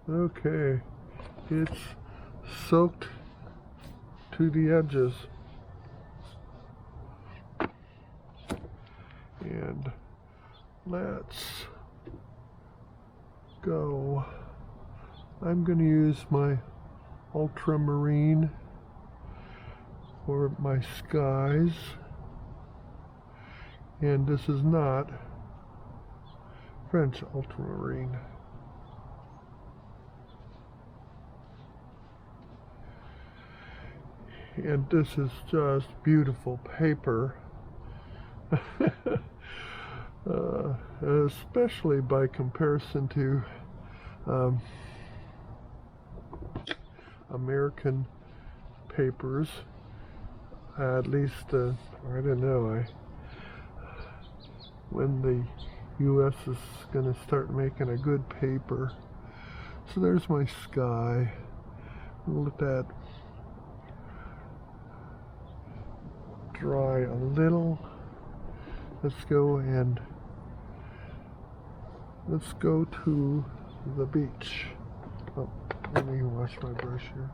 Okay, it's soaked to the edges. And let's go. I'm going to use my ultramarine for my skies. And this is not French ultramarine. And this is just beautiful paper. Especially by comparison to American papers. At least, I don't know, when the U.S. is going to start making a good paper. So there's my sky. We'll let that dry a little. Let's go to the beach. Oh, let me wash my brush here.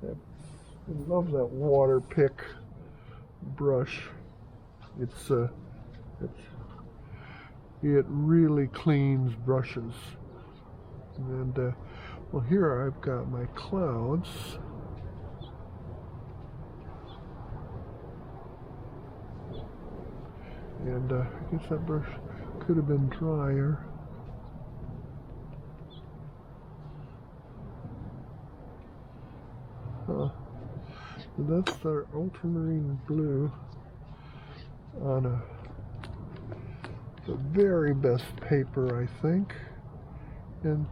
I love that water pick brush. It really cleans brushes. And well, here I've got my clouds. And I guess that brush could have been drier. That's our ultramarine blue on the very best paper, I think. And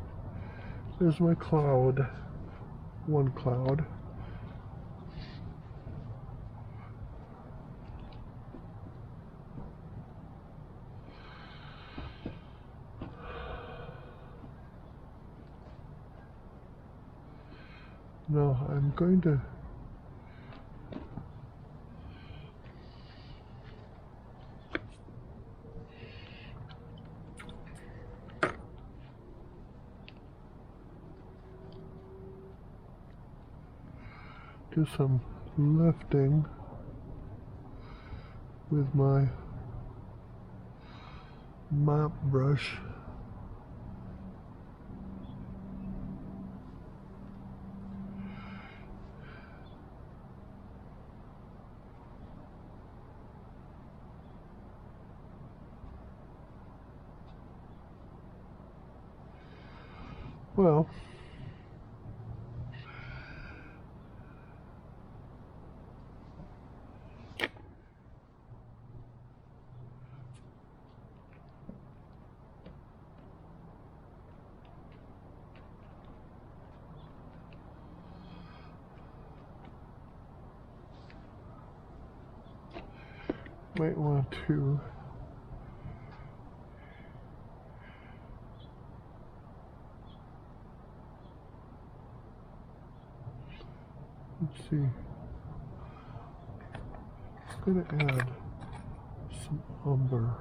there's my cloud, one cloud. Now I'm going to do some lifting with my mop brush. Well, might want to let's see. I'm going to add some umber.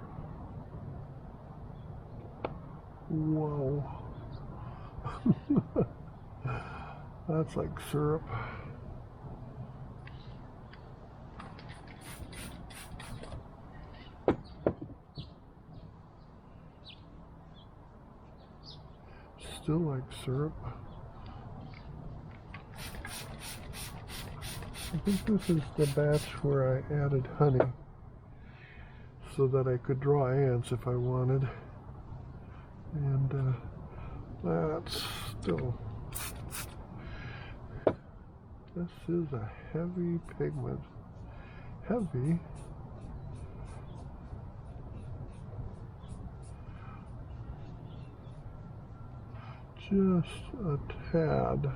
Whoa. That's like syrup. Still like syrup. I think this is the batch where I added honey so that I could draw ants if I wanted. And that's still, this is a heavy pigment. Heavy. Just a tad.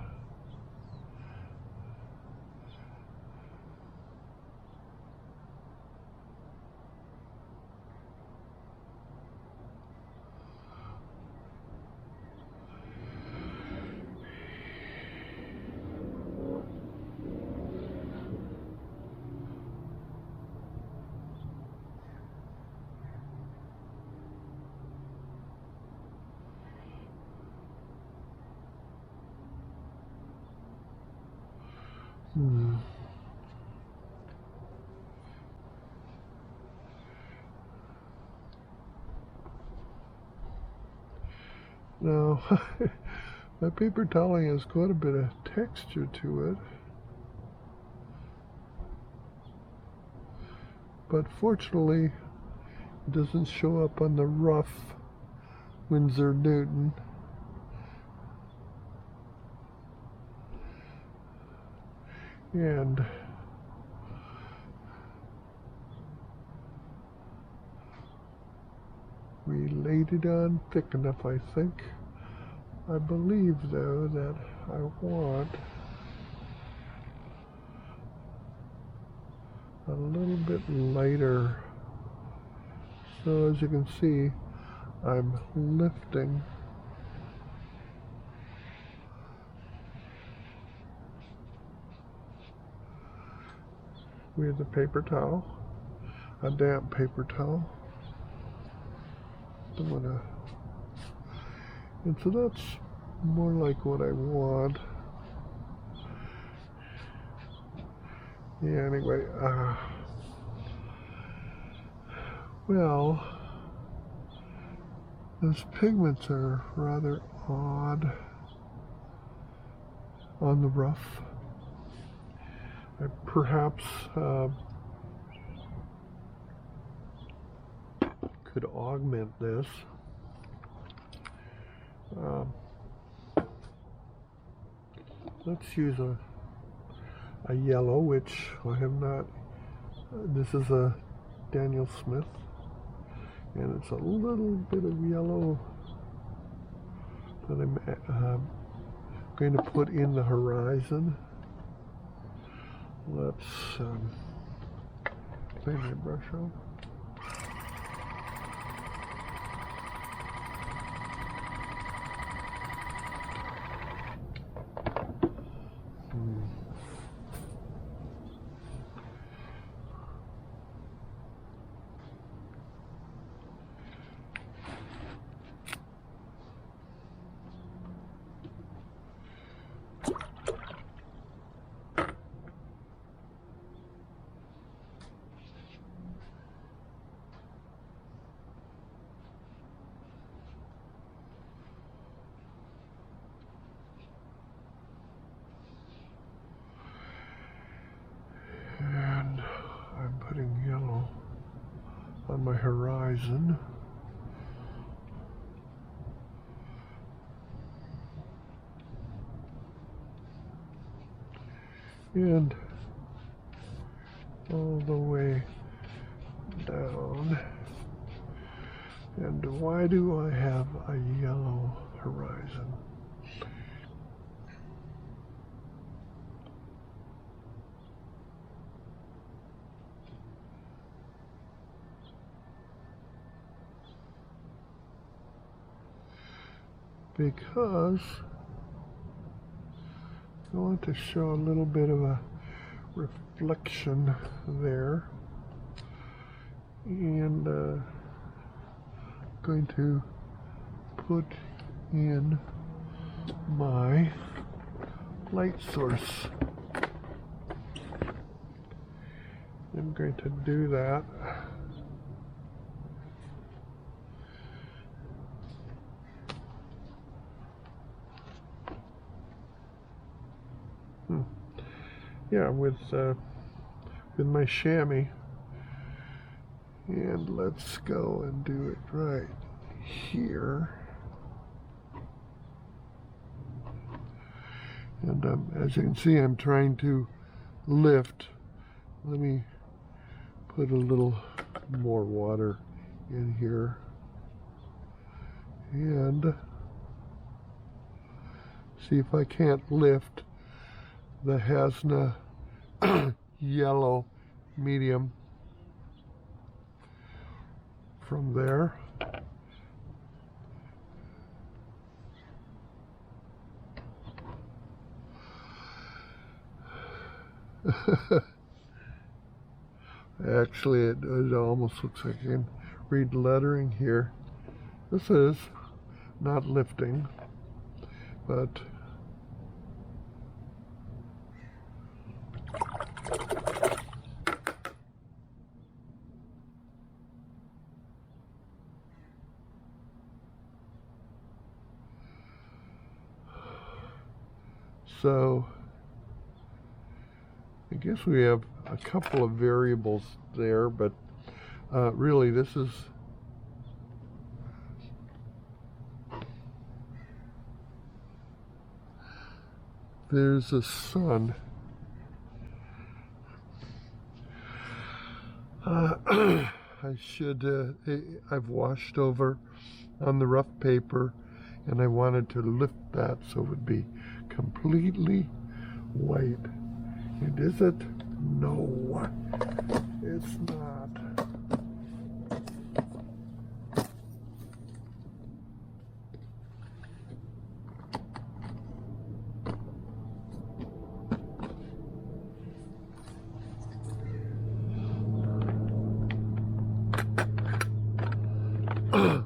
Now, my paper toweling has quite a bit of texture to it, but fortunately it doesn't show up on the rough Winsor Newton. And we laid it on thick enough, I think. I believe, though, that I want a little bit lighter. So as you can see, I'm lifting with a paper towel, a damp paper towel. And so that's more like what I want. Yeah, anyway, well, those pigments are rather odd on the rough. I perhaps could augment this. Let's use a yellow, which I have not. This is a Daniel Smith, and it's a little bit of yellow that I'm going to put in the horizon. Let's clean my brush off. And I'm putting yellow on my horizon. And all the way down. And why do I have a yellow horizon? Because I want to show a little bit of a reflection there, and going to put in my light source. I'm going to do that. Yeah, with my chamois, and let's go and do it right here. And as you can see, I'm trying to lift. Let me put a little more water in here and see if I can't lift the Hasna yellow medium from there. Actually, it almost looks like I can read lettering here. This is not lifting, but So I guess we have a couple of variables there, but really this is there's a sun. I've washed over on the rough paper, and I wanted to lift that so it would be completely white. And is it? No, it's not.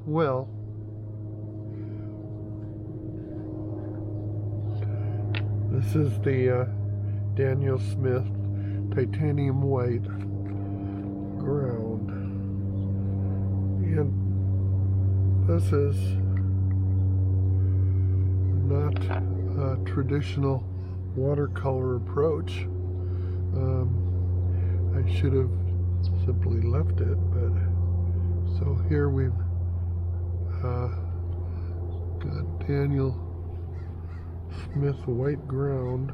Well, this is the Daniel Smith titanium white ground, and this is not a traditional watercolor approach. I should have simply left it, but so here we've got Daniel Smith white ground.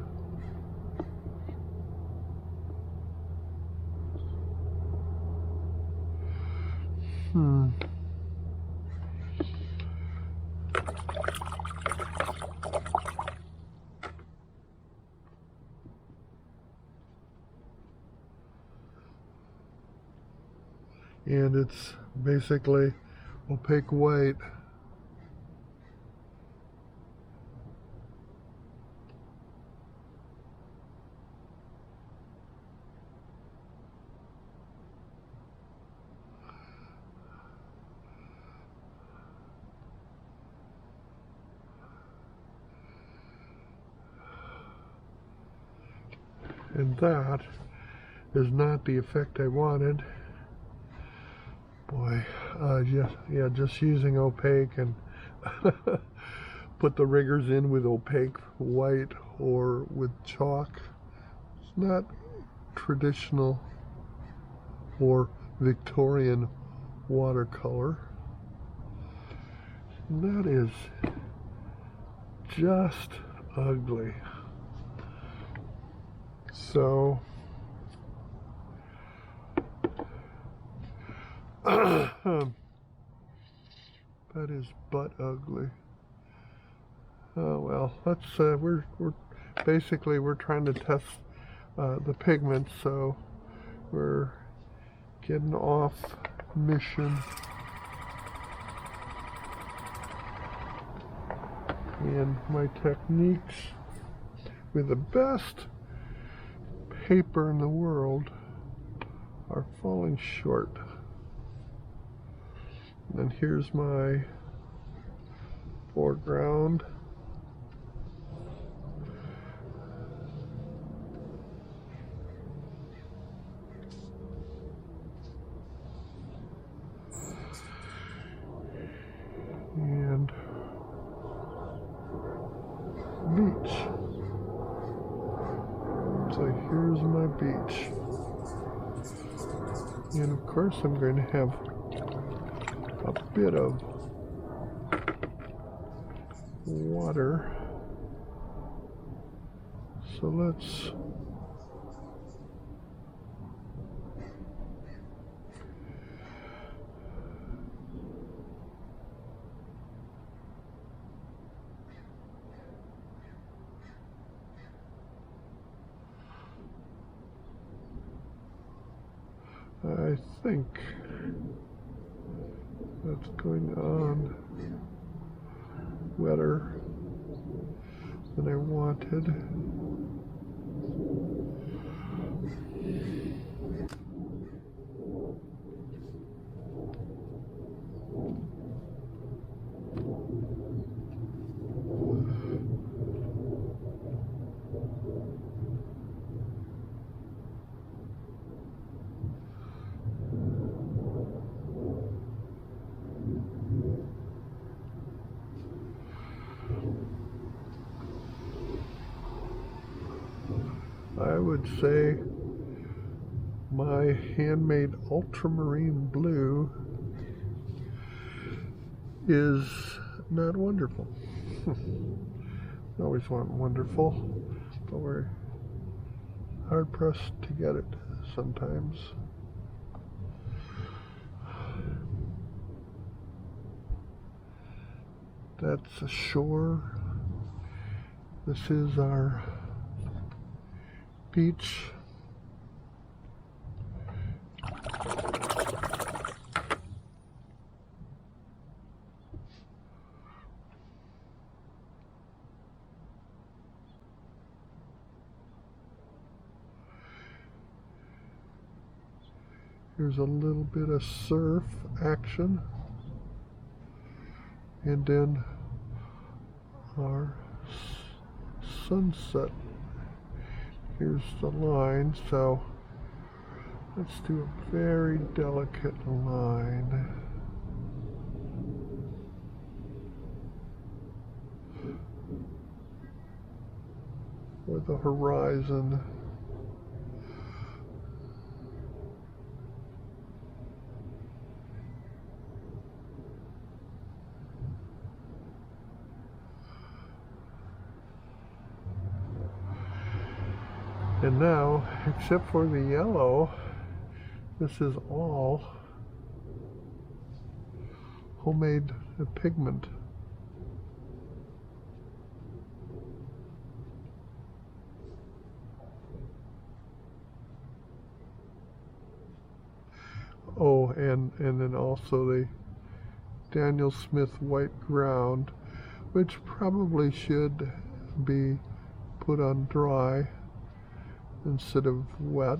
And it's basically opaque white. And that is not the effect I wanted. Boy, just using opaque and put the riggers in with opaque white or with chalk. It's not traditional or Victorian watercolor. That is just ugly. So that is butt ugly. Oh well, let's we're trying to test the pigments, so we're getting off mission. And my techniques with the best paper in the world are falling short. And here's my foreground. And beach. So here's my beach. And of course I'm going to have a bit of water. So let's I think that's going on wetter than I wanted. would say my handmade ultramarine blue is not wonderful. I always want wonderful, but we're hard pressed to get it sometimes. That's a shore. This is our beach. Here's a little bit of surf action. And then our sunset. Here's the line, so let's do a very delicate line. With the horizon. And now, except for the yellow, this is all homemade pigment. Oh, and then also the Daniel Smith white ground, which probably should be put on dry instead of wet.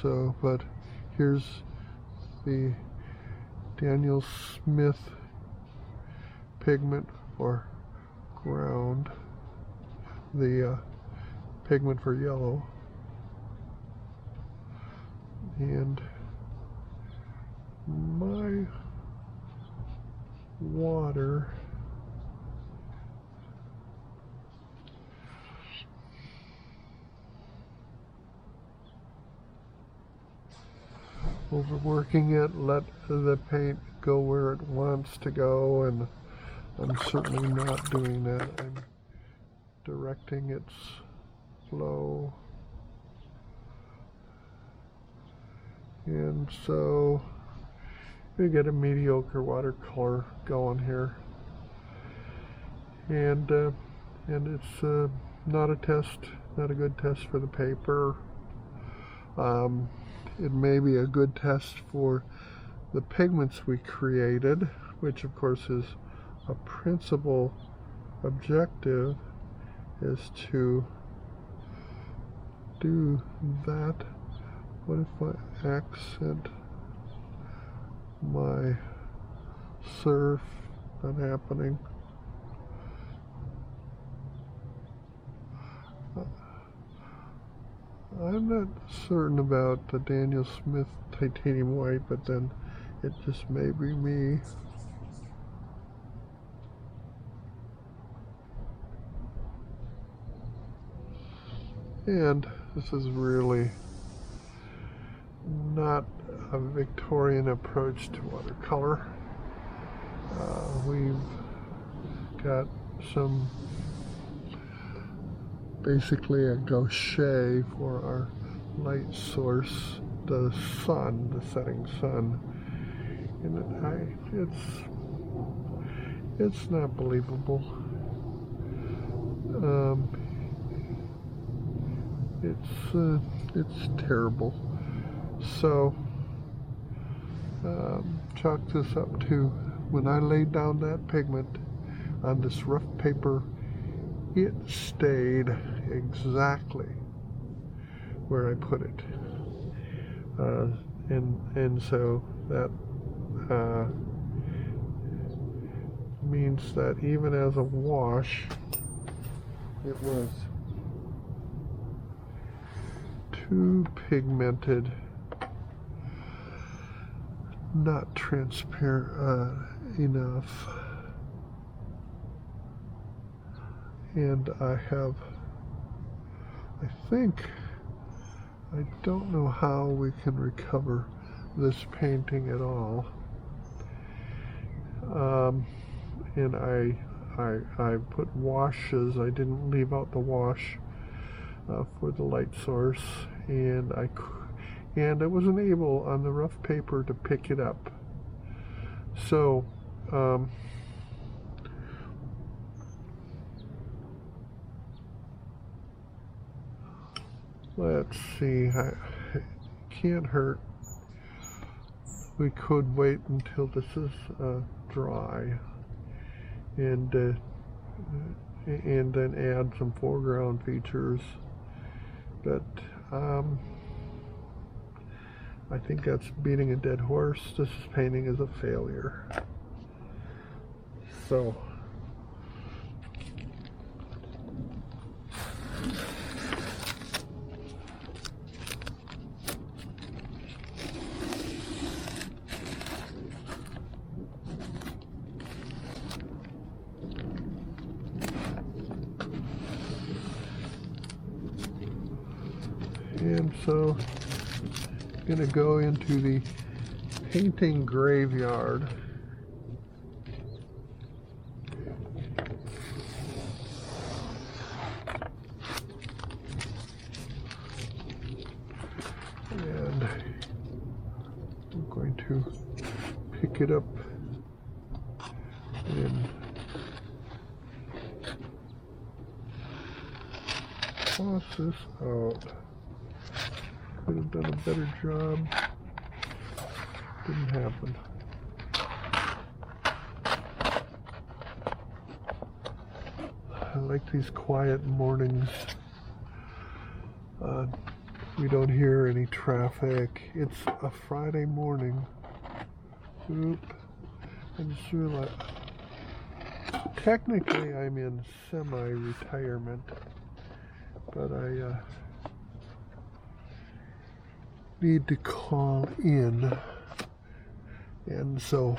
So, but here's the Daniel Smith pigment for ground, the pigment for yellow, and my water overworking it, let the paint go where it wants to go, and I'm certainly not doing that. I'm directing its flow. And so we get a mediocre watercolor going here, and it's not a test, not a good test for the paper. It may be a good test for the pigments we created, which of course is a principal objective, is to do that. What if I accent my surf? Not happening. I'm not certain about the Daniel Smith titanium white, but then it just may be me. And this is really not a Victorian approach to watercolor. We've got some, basically a gouache for our light source, the sun, the setting sun. And it's not believable. It's terrible. So chalk this up to when I laid down that pigment on this rough paper, it stayed exactly where I put it, and so that means that even as a wash, it was too pigmented, not transparent enough. And I have I don't know how we can recover this painting at all. And I put washes. I didn't leave out the wash for the light source, and I wasn't able on the rough paper to pick it up. So let's see. It can't hurt. We could wait until this is dry, and then add some foreground features. But I think that's beating a dead horse. This painting is a failure. So I'm going to go into the painting graveyard. And I'm going to pick it up and toss this out. Could have done a better job. Didn't happen. I like these quiet mornings. We don't hear any traffic. It's a Friday morning. Oop. I just realized. Technically, I'm in semi-retirement, but I need to call in, and so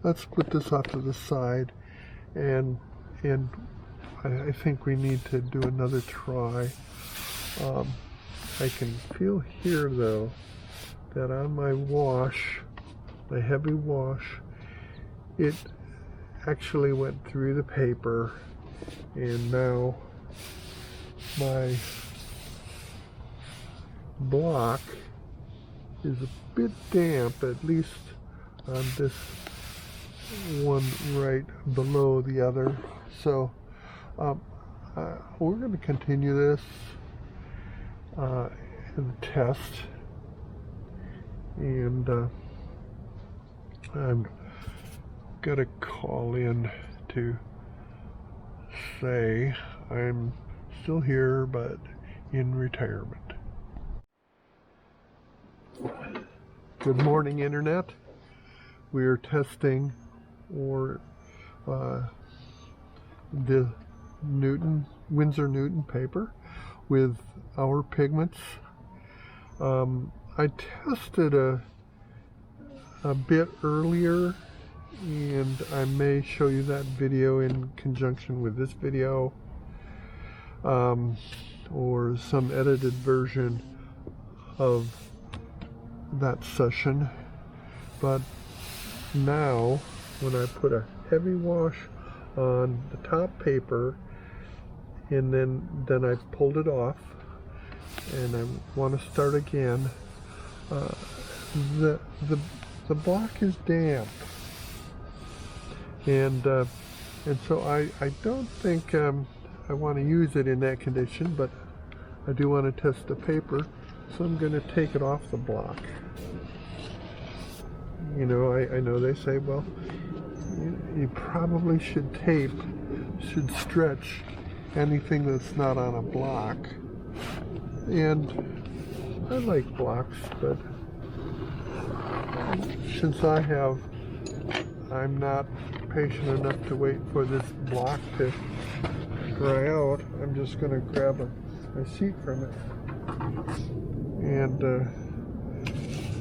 let's put this off to the side, and I think we need to do another try. I can feel here though that on my wash, my heavy wash, it actually went through the paper, and now my block is a bit damp, at least on this one right below the other. So we're going to continue this in the test, and I'm going to call in to say I'm still here but in retirement. Good morning, Internet. We are testing the Winsor Newton paper with our pigments. I tested a bit earlier, and I may show you that video in conjunction with this video, or some edited version of that session. But now when I put a heavy wash on the top paper, and then I pulled it off and I want to start again, the block is damp, and so I don't think I want to use it in that condition, but I do want to test the paper, so I'm going to take it off the block. You know, I know they say, well, you probably should stretch anything that's not on a block. And I like blocks, but since I'm not patient enough to wait for this block to dry out, I'm just going to grab a sheet from it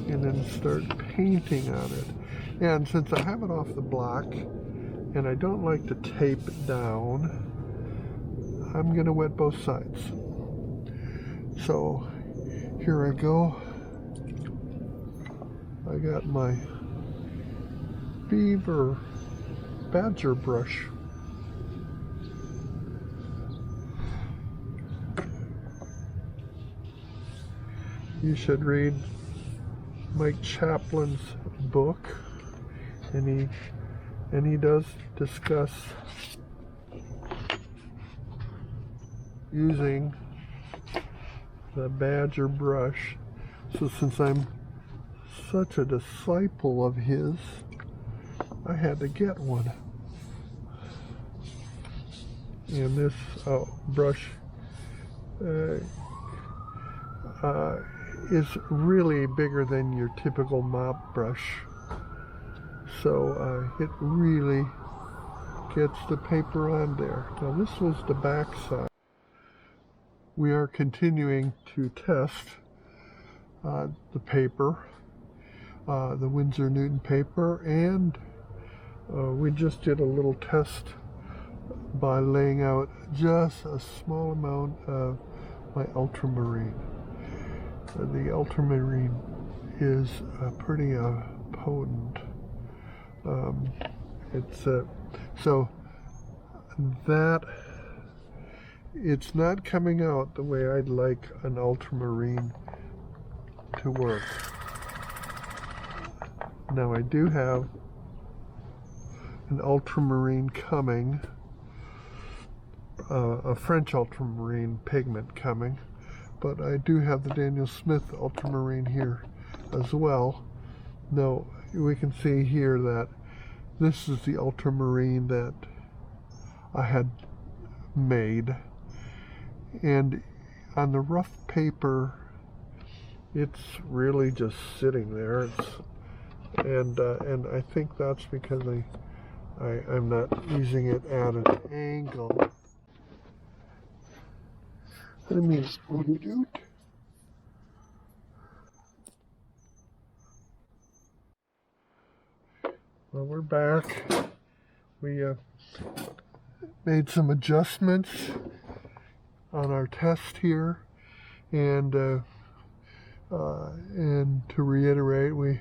and then start painting on it. And since I have it off the block and I don't like to tape it down, I'm going to wet both sides. So here I go. I got my beaver badger brush. You should read Mike Chaplin's book, and he does discuss using the badger brush. So since I'm such a disciple of his, I had to get one. And this brush is really bigger than your typical mop brush. So it really gets the paper on there. Now this was the back side. We are continuing to test the paper, the Winsor Newton paper, and we just did a little test by laying out just a small amount of my ultramarine. The ultramarine is pretty potent. So that it's not coming out the way I'd like an ultramarine to work. Now I do have an ultramarine coming, a French ultramarine pigment coming, but I do have the Daniel Smith ultramarine here as well. Now we can see here that this is the ultramarine that I had made, and on the rough paper it's really just sitting there. And I think that's because I'm not using it at an angle. What do you mean, dude? Well, we're back. We made some adjustments on our test here, and to reiterate, we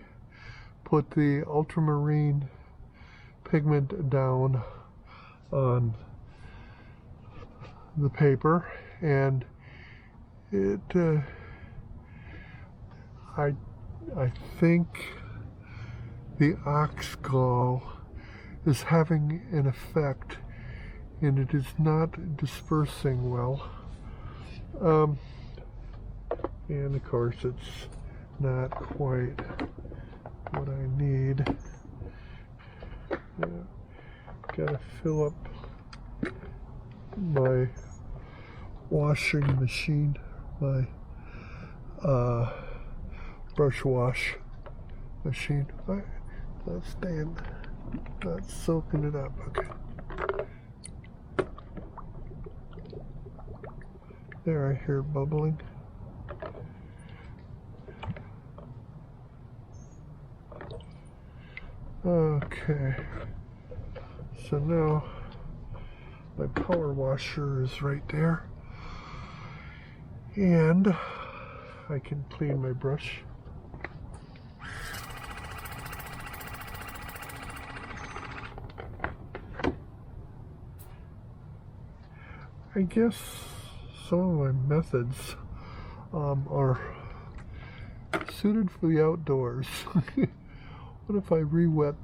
put the ultramarine pigment down on the paper, and it I think the ox gall is having an effect, and it is not dispersing well. And of course it's not quite what I need. Gotta fill up my washing machine, my brush wash machine. That's staying, that's soaking it up. Okay. There, I hear bubbling. Okay, so now my power washer is right there, and I can clean my brush. I guess some of my methods are suited for the outdoors. What if I re-wet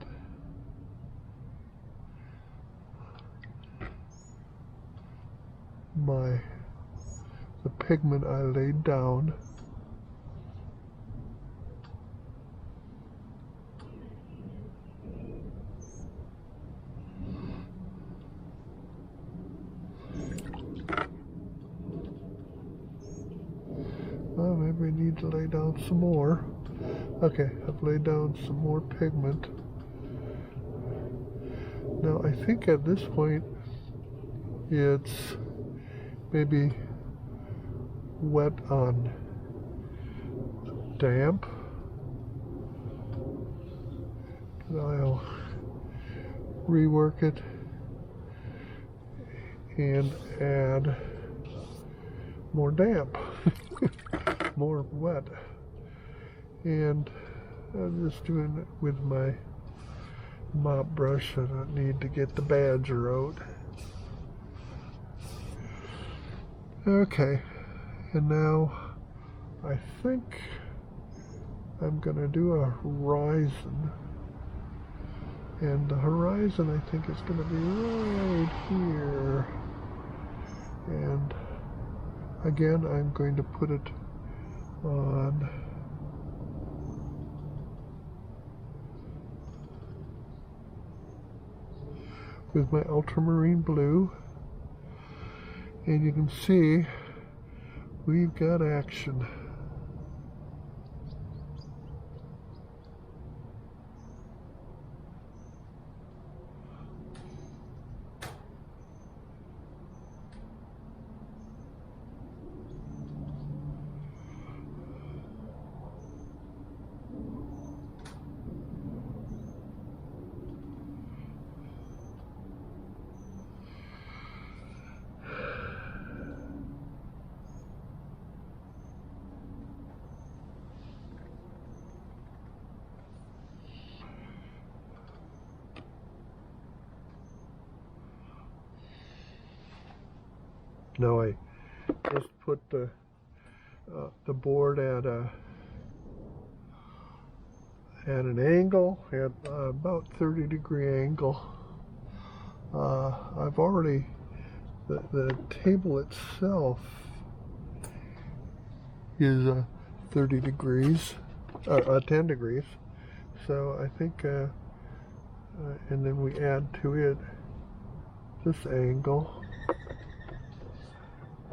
the pigment I laid down? Well, maybe I need to lay down some more. Okay, I've laid down some more pigment. Now I think at this point it's maybe wet on damp. I'll rework it and add more damp. more wet. And I'm just doing it with my mop brush. I don't need to get the badger out. Okay, and now I think I'm gonna do a horizon. And the horizon, I think, is gonna be right here. And again, I'm going to put it on with my ultramarine blue, and you can see we've got action. Now I just put the board at an angle, at about 30-degree angle. I've already, the table itself is 30 degrees, 10 degrees. So I think, and then we add to it this angle,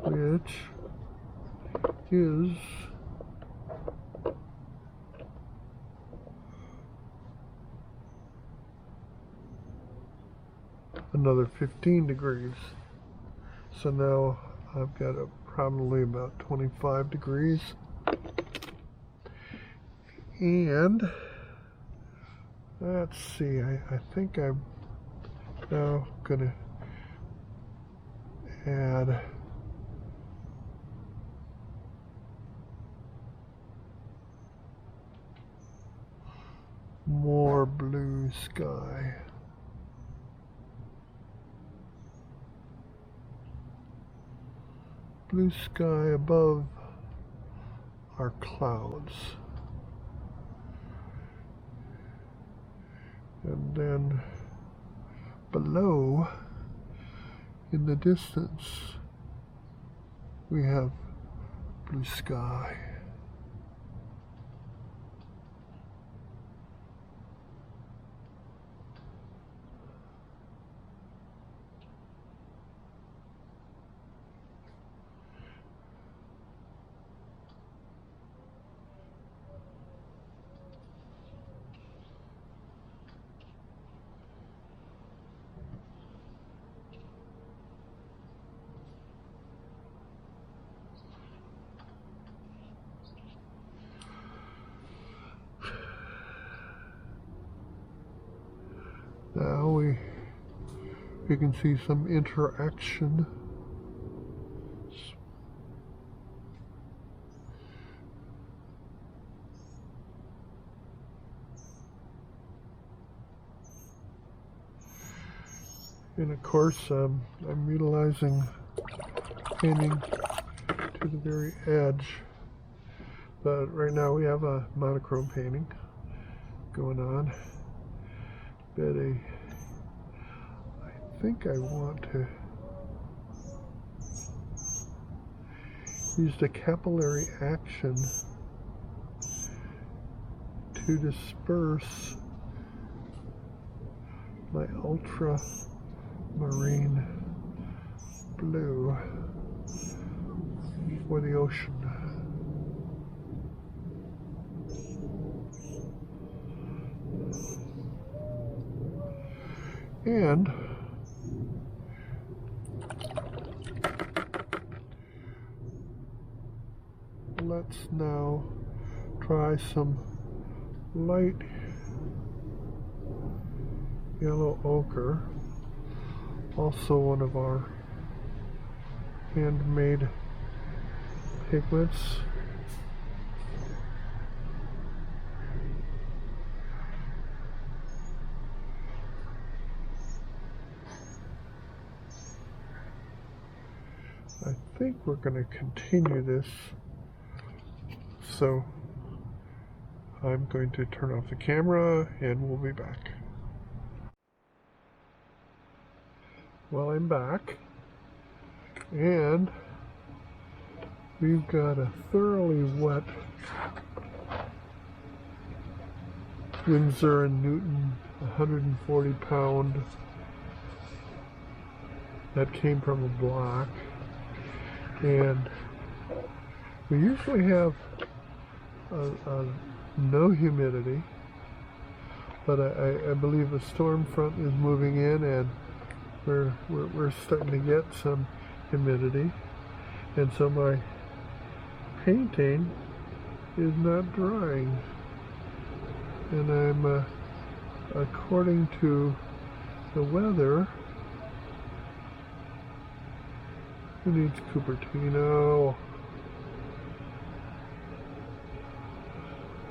which is another 15 degrees. So now I've got probably about 25 degrees. And let's see, I think I'm now gonna add more blue sky. Blue sky above our clouds. And then below, in the distance, we have blue sky. Now we can see some interaction. And of course, I'm utilizing painting to the very edge. But right now we have a monochrome painting going on. But I think I want to use the capillary action to disperse my ultramarine blue for the ocean. And let's now try some light yellow ochre, also one of our handmade pigments. I think we're going to continue this, so I'm going to turn off the camera and we'll be back. Well, I'm back, and we've got a thoroughly wet Winsor & Newton 140-pound that came from a block, and we usually have no humidity, but I believe a storm front is moving in, and we're starting to get some humidity, and so my painting is not drying, and I'm according to the weather, who needs Cupertino?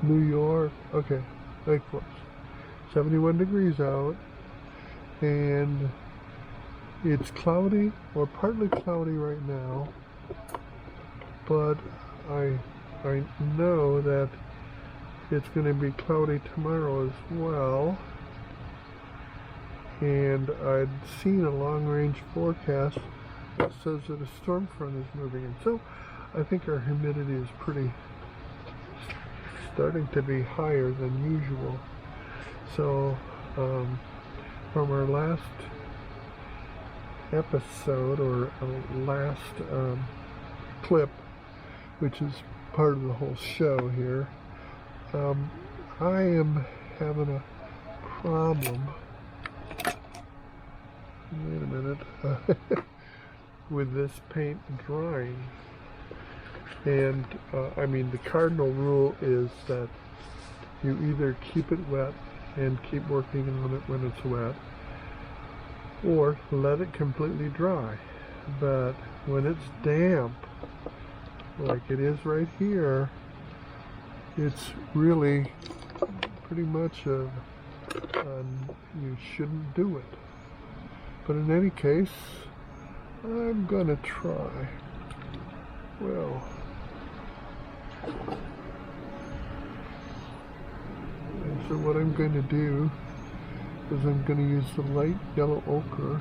New York, okay, very close. 71 degrees out, and it's cloudy or partly cloudy right now, but I know that it's going to be cloudy tomorrow as well, and I'd seen a long-range forecast that says that a storm front is moving in, so I think our humidity is starting to be higher than usual. So from our last episode, or last clip, which is part of the whole show here, I am having a problem, wait a minute, with this paint drying. And I mean, the cardinal rule is that you either keep it wet and keep working on it when it's wet, or let it completely dry. But when it's damp, like it is right here, it's really pretty much you shouldn't do it. But in any case, I'm gonna try. Well, and so what I'm going to do is I'm going to use the light yellow ochre,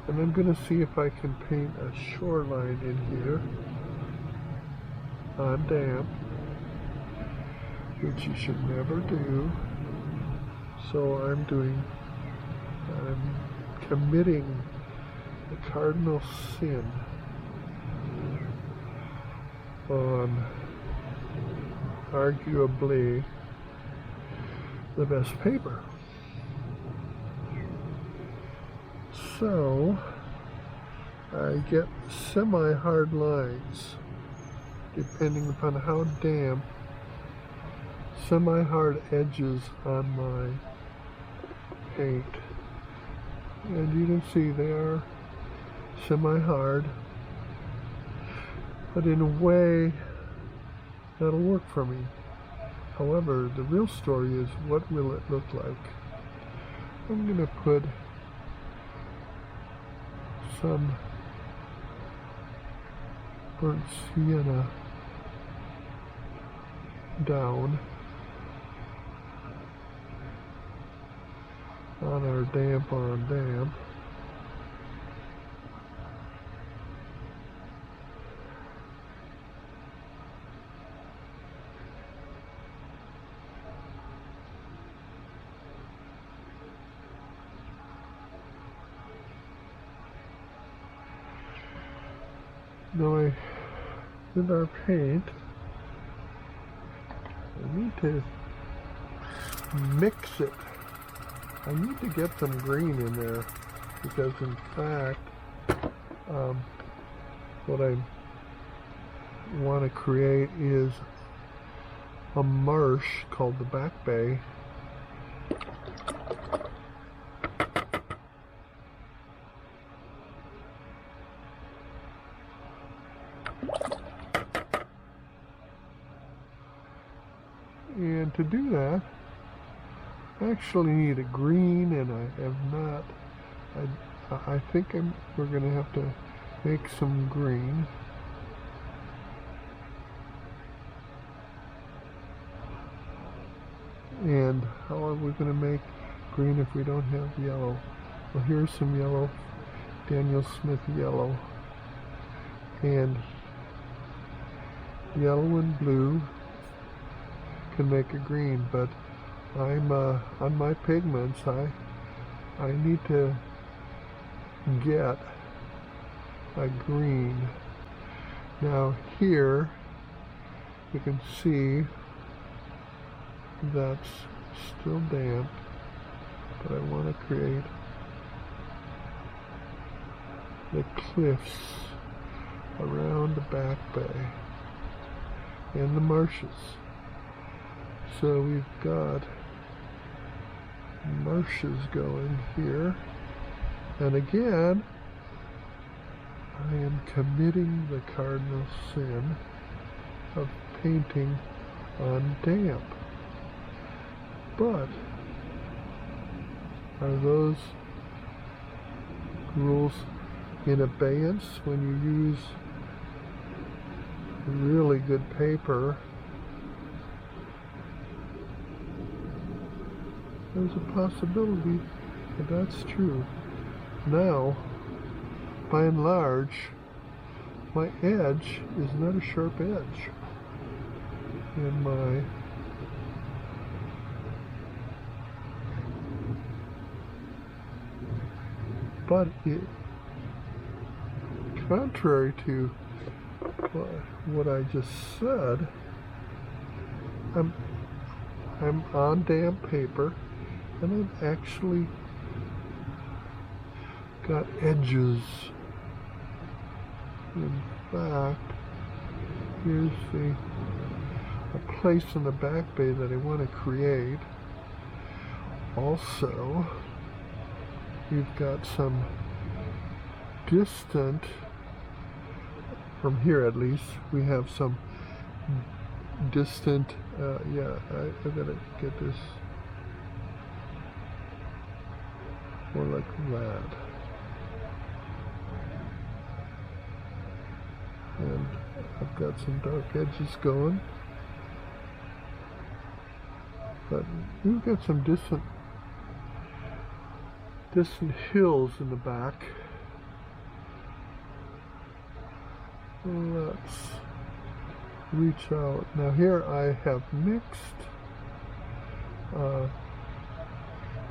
and I'm going to see if I can paint a shoreline in here on damp, which you should never do. So I'm committing the cardinal sin on arguably the best paper. So I get semi-hard lines, depending upon how damp, semi-hard edges on my paint. And you can see they are semi-hard, but in a way that'll work for me. However, the real story is, what will it look like? I'm going to put some burnt sienna down on our damp on damp. Now with our paint, I need to mix it. I need to get some green in there, because in fact, what I want to create is a marsh called the Back Bay. And to do that, I actually need a green, and I have not. I think we're going to have to make some green. And how are we going to make green if we don't have yellow? Well, here's some yellow, Daniel Smith yellow. And yellow and blue can make a green, but I'm on my pigments, I need to get a green. Now here you can see that's still damp, but I want to create the cliffs around the back bay and the marshes. So we've got marshes going here, and again I am committing the cardinal sin of painting on damp. But are those rules in abeyance when you use really good paper? There's a possibility that that's true. Now, by and large, my edge is not a sharp edge. And but contrary to what I just said, I'm on damp paper, and I've actually got edges. In fact, here's a place in the back bay that I want to create. Also, we've got some distant, from here at least, we have some distant, yeah, I gotta get this more like that. And I've got some dark edges going, but we've got some distant hills in the back. Let's reach out. Now here I have mixed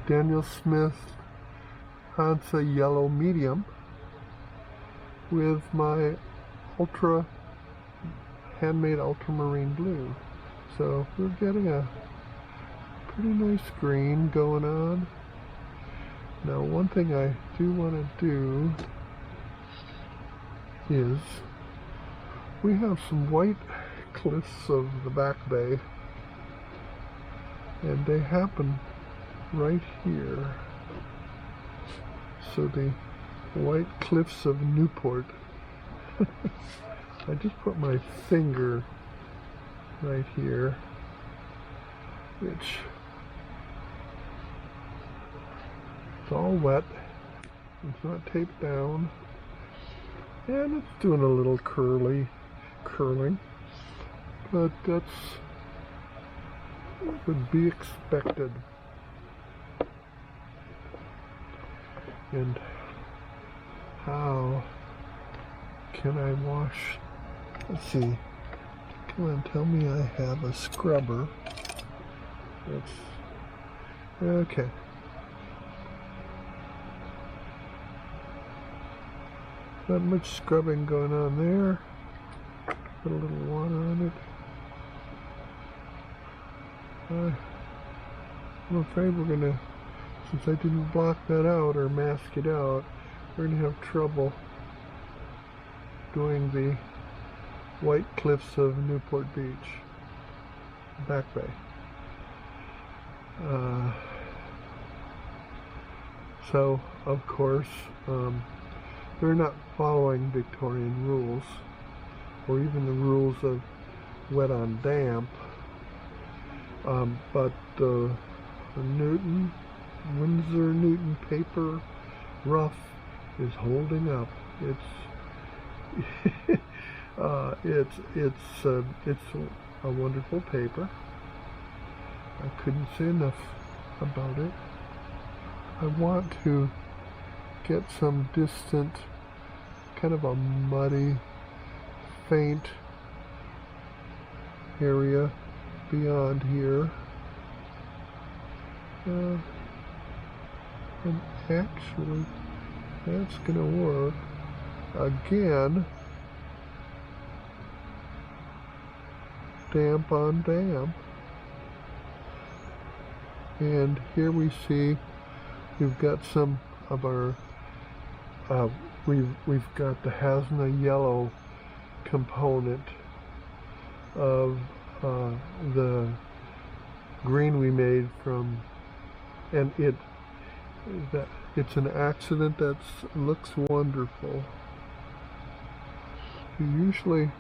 Daniel Smith Hansa Yellow Medium with my handmade ultramarine blue. So we're getting a pretty nice green going on. Now one thing I do want to do is, we have some white cliffs of the back bay, and they happen right here. So the white cliffs of Newport. I just put my finger right here, which it's all wet, it's not taped down, and it's doing a little curling, but that's would be expected. And how can I wash? Let's see. Come on, tell me I have a scrubber. That's okay. Not much scrubbing going on there. Put a little water on it. I'm afraid we're gonna, since I didn't block that out or mask it out, we're gonna have trouble doing the white cliffs of Newport Beach, Back Bay. So, of course, they're not following Victorian rules, or even the rules of wet on damp, but the Winsor Newton paper rough is holding up. It's a wonderful paper. I couldn't say enough about it. I want to get some distant, kind of a muddy, faint area beyond here. And actually, that's gonna work. Again, damp on damp. And here we see we've got some of our we've got the Hasna yellow component of the green we made from, and it's an accident that looks wonderful. Usually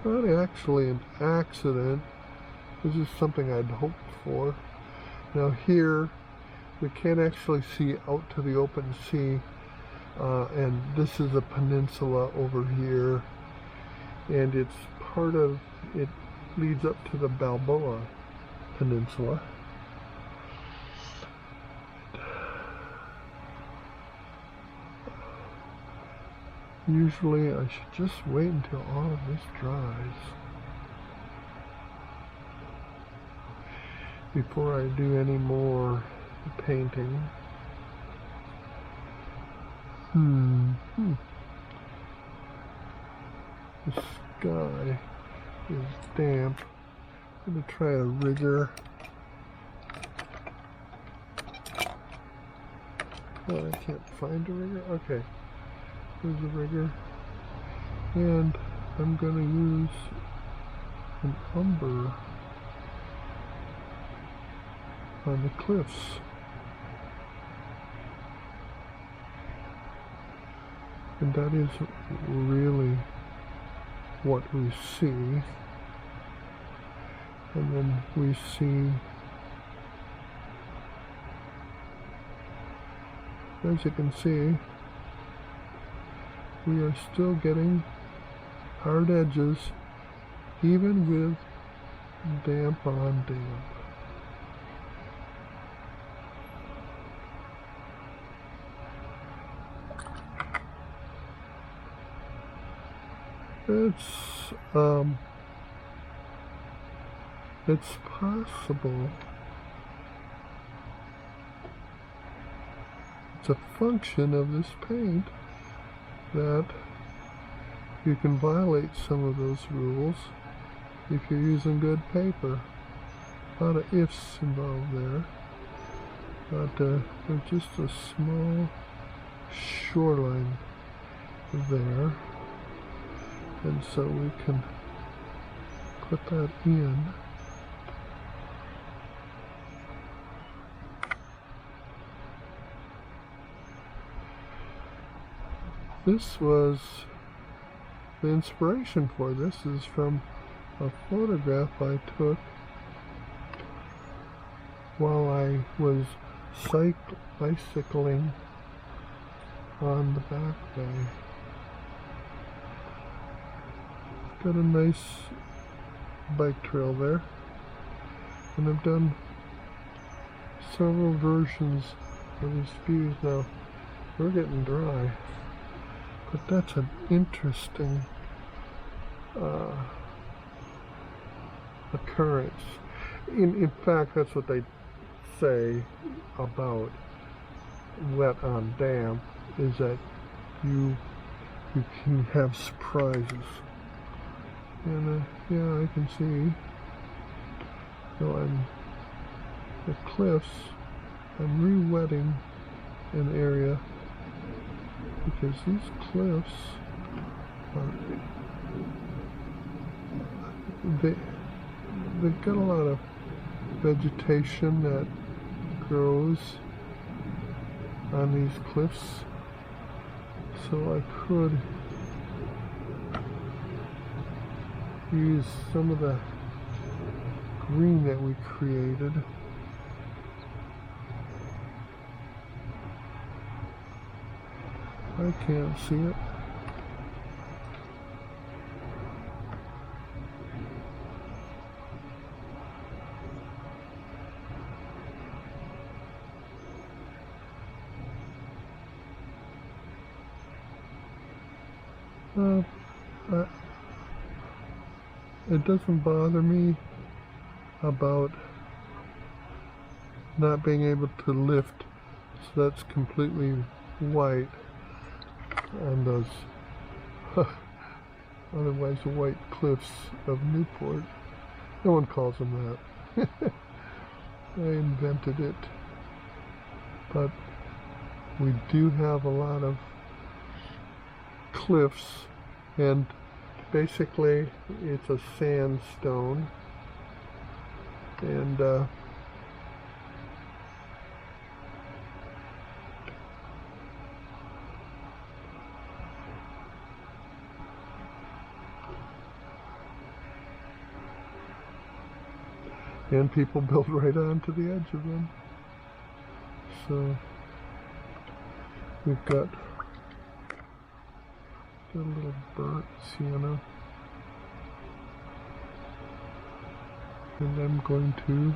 not actually an accident. This is something I'd hoped for. Now here we can't actually see out to the open sea, and this is a peninsula over here, and it's part of it, leads up to the Balboa Peninsula. Usually I should just wait until all of this dries before I do any more painting. The sky is damp. I'm going to try a rigger. Oh, I can't find a rigger. Okay. There's a rigger, and I'm going to use an umber on the cliffs. And that is really what we see. And then we see, as you can see, we are still getting hard edges, even with damp on damp. It's possible. It's a function of this paint that you can violate some of those rules if you're using good paper. A lot of ifs involved there, but there's just a small shoreline there, and so we can put that in. This was the inspiration for this is from a photograph I took while I was bicycling on the Back Bay. Got a nice bike trail there, and I've done several versions of these views. Now we're getting dry, but that's an interesting occurrence. In fact, that's what they say about wet on damp, is that you can have surprises. And yeah, I can see. So the cliffs, I'm re-wetting an area because these cliffs they've got a lot of vegetation that grows on these cliffs, so I could use some of the green that we created. I can't see it. It doesn't bother me about not being able to lift, so that's completely white on those otherwise white cliffs of Newport. No one calls them that. I invented it. But we do have a lot of cliffs, and basically it's a sandstone, and people build right onto the edge of them. So we've got a little burnt sienna, and I'm going to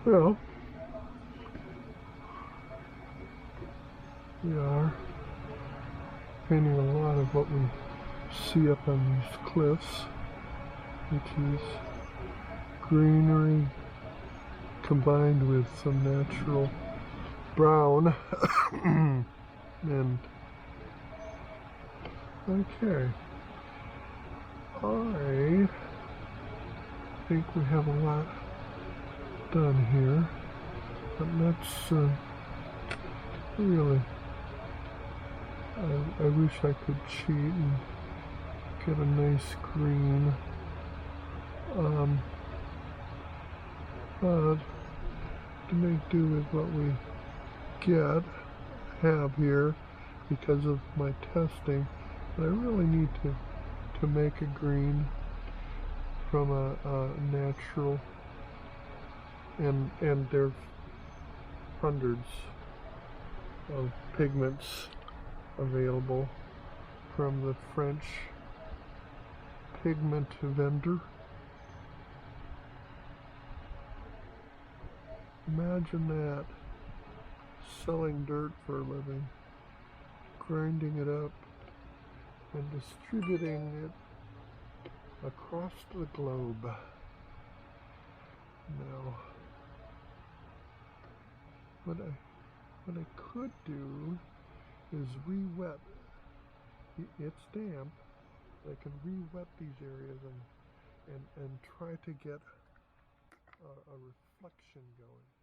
well, we are painting a lot of what we see up on these cliffs, which is greenery combined with some natural brown. And okay, I think we have a lot done here, but let's really, I wish I could cheat and get a nice green, but to make do with what we have here because of my testing, but I really need to make a green from a natural, and there's hundreds of pigments available from the French pigment vendor. Imagine that, selling dirt for a living, grinding it up and distributing it across the globe. Now, what I could do is re-wet it's damp. I can re-wet these areas and try to get a reflection going.